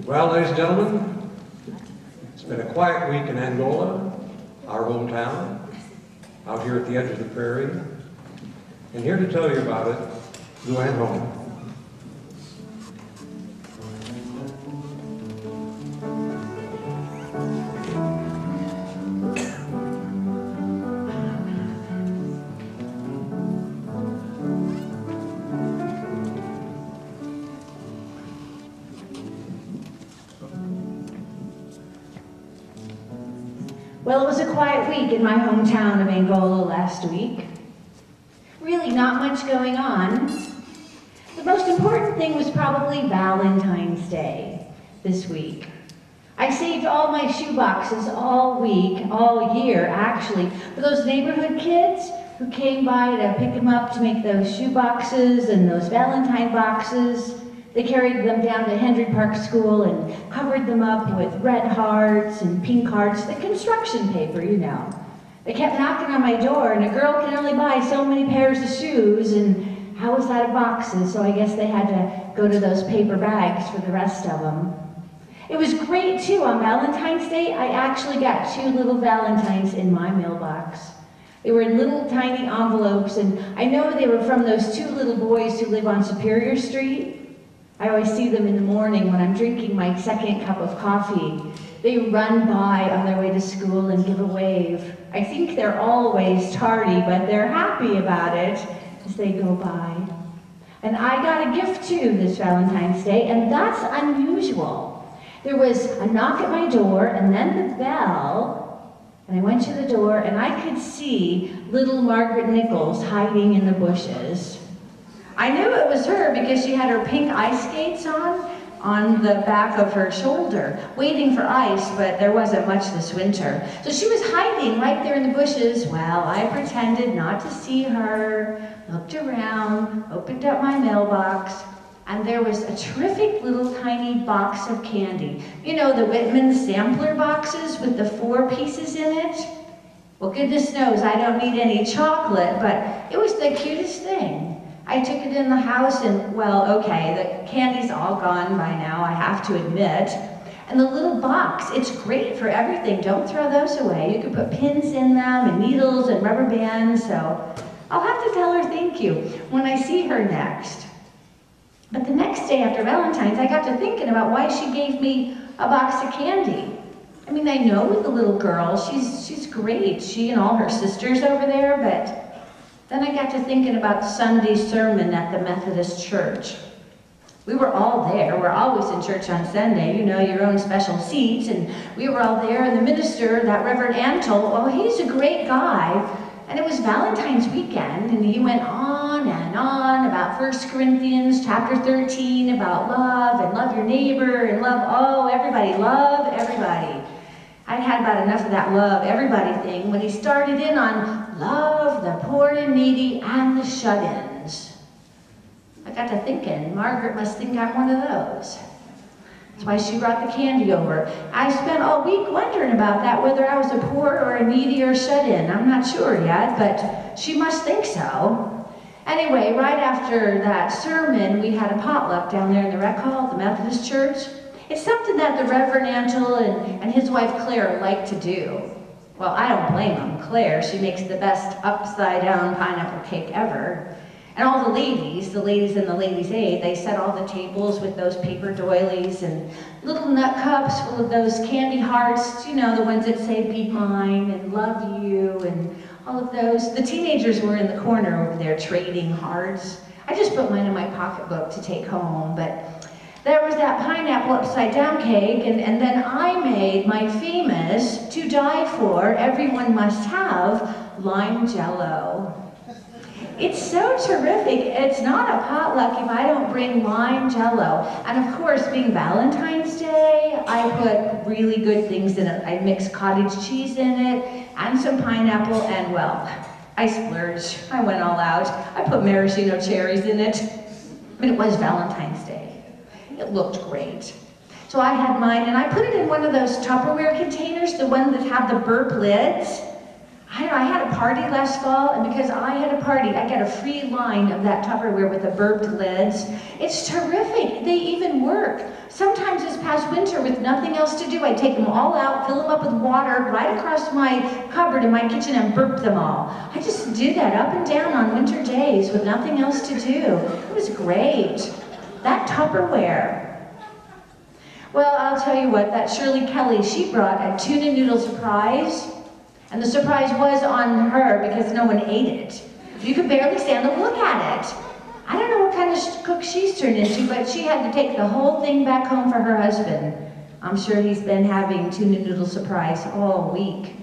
Well, ladies and gentlemen, it's been a quiet week in Angola, our hometown, out here at the edge of the prairie. And here to tell you about it, Luann Home. Well, it was a quiet week in my hometown of Angola last week. Really not much going on. The most important thing was probably Valentine's Day this week. I saved all my shoe boxes all week, all year actually, for those neighborhood kids who came by to pick them up to make those shoe boxes and those Valentine boxes. They carried them down to Hendry Park School and covered them up with red hearts and pink hearts, the construction paper, you know. They kept knocking on my door, and a girl can only buy so many pairs of shoes, and how was that of boxes? So I guess they had to go to those paper bags for the rest of them. It was great, too. On Valentine's Day, I actually got 2 little Valentines in my mailbox. They were in little tiny envelopes, and I know they were from those 2 little boys who live on Superior Street. I always see them in the morning when I'm drinking my second cup of coffee. They run by on their way to school and give a wave. I think they're always tardy, but they're happy about it as they go by. And I got a gift too this Valentine's Day, and that's unusual. There was a knock at my door, and then the bell, and I went to the door, and I could see little Margaret Nichols hiding in the bushes. I knew it was her because she had her pink ice skates on the back of her shoulder, waiting for ice, but there wasn't much this winter. So she was hiding right there in the bushes. Well, I pretended not to see her, looked around, opened up my mailbox, and there was a terrific little tiny box of candy. You know, the Whitman sampler boxes with the 4 pieces in it? Well, goodness knows I don't need any chocolate, but it was the cutest thing. I took it in the house and, well, okay, the candy's all gone by now, I have to admit. And the little box, it's great for everything. Don't throw those away. You can put pins in them and needles and rubber bands, so I'll have to tell her thank you when I see her next. But the next day after Valentine's, I got to thinking about why she gave me a box of candy. I mean, I know the little girl, she's great, she and all her sisters over there, but then I got to thinking about Sunday's sermon at the Methodist Church. We were all there. We're always in church on Sunday, you know, your own special seats, and we were all there, and the minister, that Reverend Antle, well, he's a great guy, and it was Valentine's weekend, and he went on and on about 1 Corinthians chapter 13, about love, and love your neighbor, and love everybody. I'd had about enough of that love everybody thing when he started in on love the poor and needy and the shut-ins. I got to thinking, Margaret must think I'm one of those. That's why she brought the candy over. I spent all week wondering about that, whether I was a poor or a needy or shut-in. I'm not sure yet, but she must think so. Anyway, right after that sermon, we had a potluck down there in the rec hall at the Methodist Church. It's something that the Reverend Antle and his wife Claire like to do. Well, I don't blame them. Claire, she makes the best upside-down pineapple cake ever. And all the ladies in the ladies' aid, they set all the tables with those paper doilies and little nut cups full of those candy hearts, you know, the ones that say be mine and love you and all of those. The teenagers were in the corner over there trading hearts. I just put mine in my pocketbook to take home, but there was that pineapple upside down cake, and then I made my famous, to die for, everyone must have, lime jello. It's so terrific. It's not a potluck if I don't bring lime jello. And of course, being Valentine's Day, I put really good things in it. I mixed cottage cheese in it, and some pineapple, and well, I splurged. I went all out. I put maraschino cherries in it. But it was Valentine's Day. It looked great. So I had mine, and I put it in one of those Tupperware containers, the one that have the burp lids. I had a party last fall, and because I had a party, I got a free line of that Tupperware with the burped lids. It's terrific. They even work. Sometimes this past last winter with nothing else to do, I'd take them all out, fill them up with water right across my cupboard in my kitchen and burp them all. I just do that up and down on winter days with nothing else to do. It was great. That Tupperware. Well, I'll tell you what, that Shirley Kelly, she brought a tuna noodle surprise, and the surprise was on her because no one ate it. You could barely stand to look at it. I don't know what kind of cook she's turned into, but she had to take the whole thing back home for her husband. I'm sure he's been having tuna noodle surprise all week.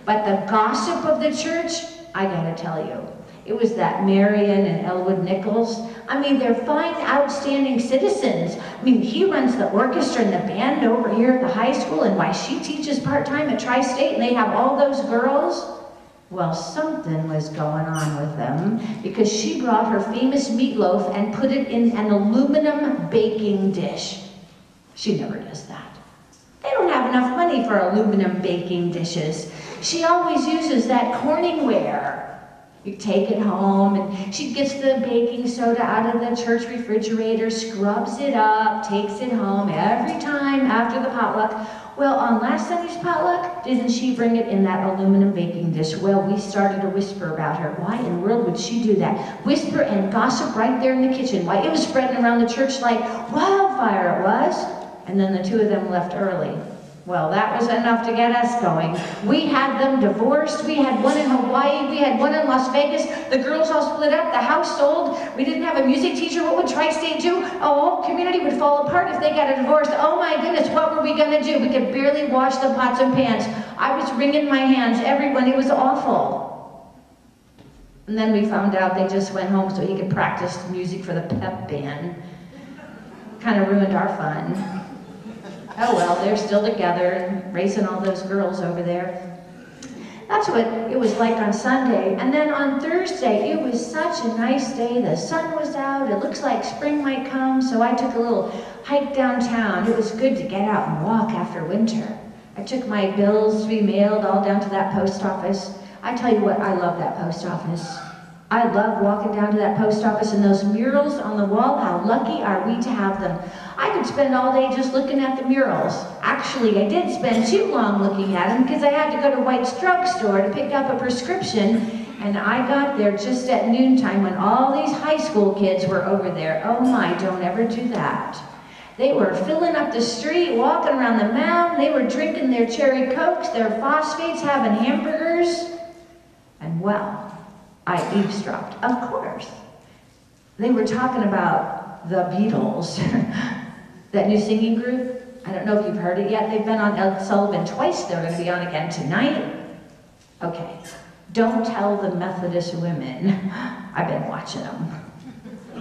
But the gossip of the church, I gotta tell you, it was that Marion and Elwood Nichols. I mean, they're fine, outstanding citizens. I mean, he runs the orchestra and the band over here at the high school, and why she teaches part-time at Tri-State, and they have all those girls. Well, something was going on with them because she brought her famous meatloaf and put it in an aluminum baking dish. She never does that. They don't have enough money for aluminum baking dishes. She always uses that Corningware. You take it home, and she gets the baking soda out of the church refrigerator, scrubs it up, takes it home every time after the potluck. Well, on last Sunday's potluck, didn't she bring it in that aluminum baking dish? Well, we started to whisper about her. Why in the world would she do that? Whisper and gossip right there in the kitchen. Why, it was spreading around the church like wildfire, it was. And then the two of them left early. Well, that was enough to get us going. We had them divorced. We had one in Hawaii. We had one in Las Vegas. The girls all split up. The house sold. We didn't have a music teacher. What would Tri-State do? Oh, whole community would fall apart if they got a divorce. Oh my goodness, what were we going to do? We could barely wash the pots and pans. I was wringing my hands. Everyone, it was awful. And then we found out they just went home so he could practice music for the pep band. Kind of ruined our fun. Oh well, they're still together and racing all those girls over there. That's what it was like on Sunday. And then on Thursday, it was such a nice day. The sun was out. It looks like spring might come, so I took a little hike downtown. It was good to get out and walk after winter. I took my bills to be mailed all down to that post office. I tell you what, I love that post office. I love walking down to that post office and those murals on the wall. How lucky are we to have them? I could spend all day just looking at the murals. Actually, I did spend too long looking at them because I had to go to White's drugstore to pick up a prescription, and I got there just at noontime when all these high school kids were over there. Oh my, don't ever do that. They were filling up the street, walking around the mountain. They were drinking their cherry cokes, their phosphates, having hamburgers. And well, I eavesdropped, of course. They were talking about the Beatles, that new singing group. I don't know if you've heard it yet. They've been on Ed Sullivan twice. They're going to be on again tonight. Okay, don't tell the Methodist women. I've been watching them.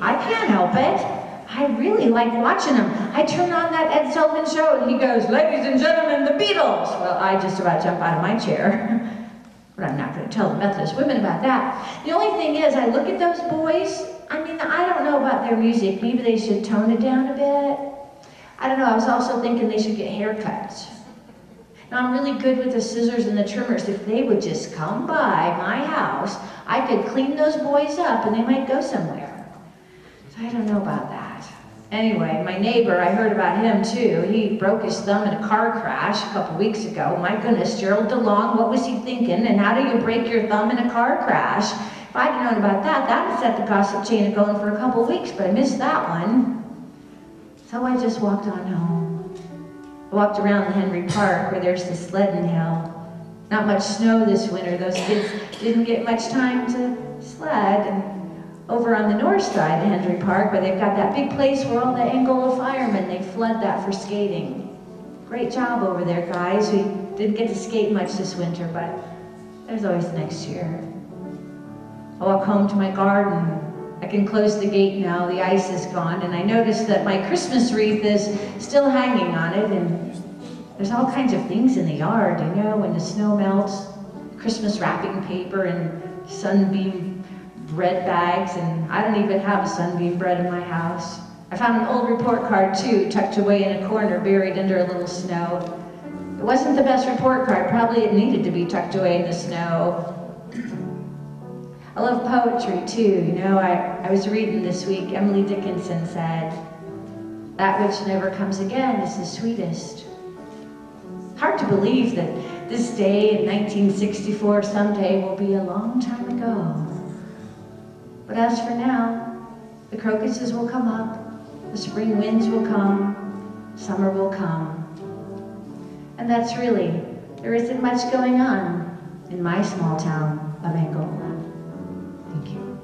I can't help it. I really like watching them. I turn on that Ed Sullivan show and he goes, "Ladies and gentlemen, the Beatles." Well, I just about jump out of my chair. But I'm not going to tell the Methodist women about that. The only thing is, I look at those boys. I mean, I don't know about their music. Maybe they should tone it down a bit. I don't know. I was also thinking they should get haircuts. Now, I'm really good with the scissors and the trimmers. If they would just come by my house, I could clean those boys up and they might go somewhere. So I don't know about that. Anyway, my neighbor, I heard about him too. He broke his thumb in a car crash a couple weeks ago. My goodness, Gerald DeLong, what was he thinking? And how do you break your thumb in a car crash? If I'd known about that, that would set the gossip chain going for a couple weeks, but I missed that one. So I just walked on home. I walked around the Henry Park where there's the sledding hill. Not much snow this winter. Those kids didn't get much time to sled. And over on the north side of Henry Park, where they've got that big place where all the Angola firemen, they flood that for skating. Great job over there, guys. We didn't get to skate much this winter, but there's always next year. I walk home to my garden. I can close the gate now. The ice is gone, and I notice that my Christmas wreath is still hanging on it, and there's all kinds of things in the yard, you know, when the snow melts. Christmas wrapping paper and sunbeam bread bags, and I don't even have a sunbeam bread in my house. I found an old report card too, tucked away in a corner, buried under a little snow. It wasn't the best report card. Probably it needed to be tucked away in the snow. I love poetry too, you know. I was reading this week, Emily Dickinson said, That which never comes again is the sweetest. Hard to believe that this day in 1964 someday will be a long time ago. But as for now, the crocuses will come up, the spring winds will come, summer will come. And that's really, there isn't much going on in my small town of Angola. Thank you.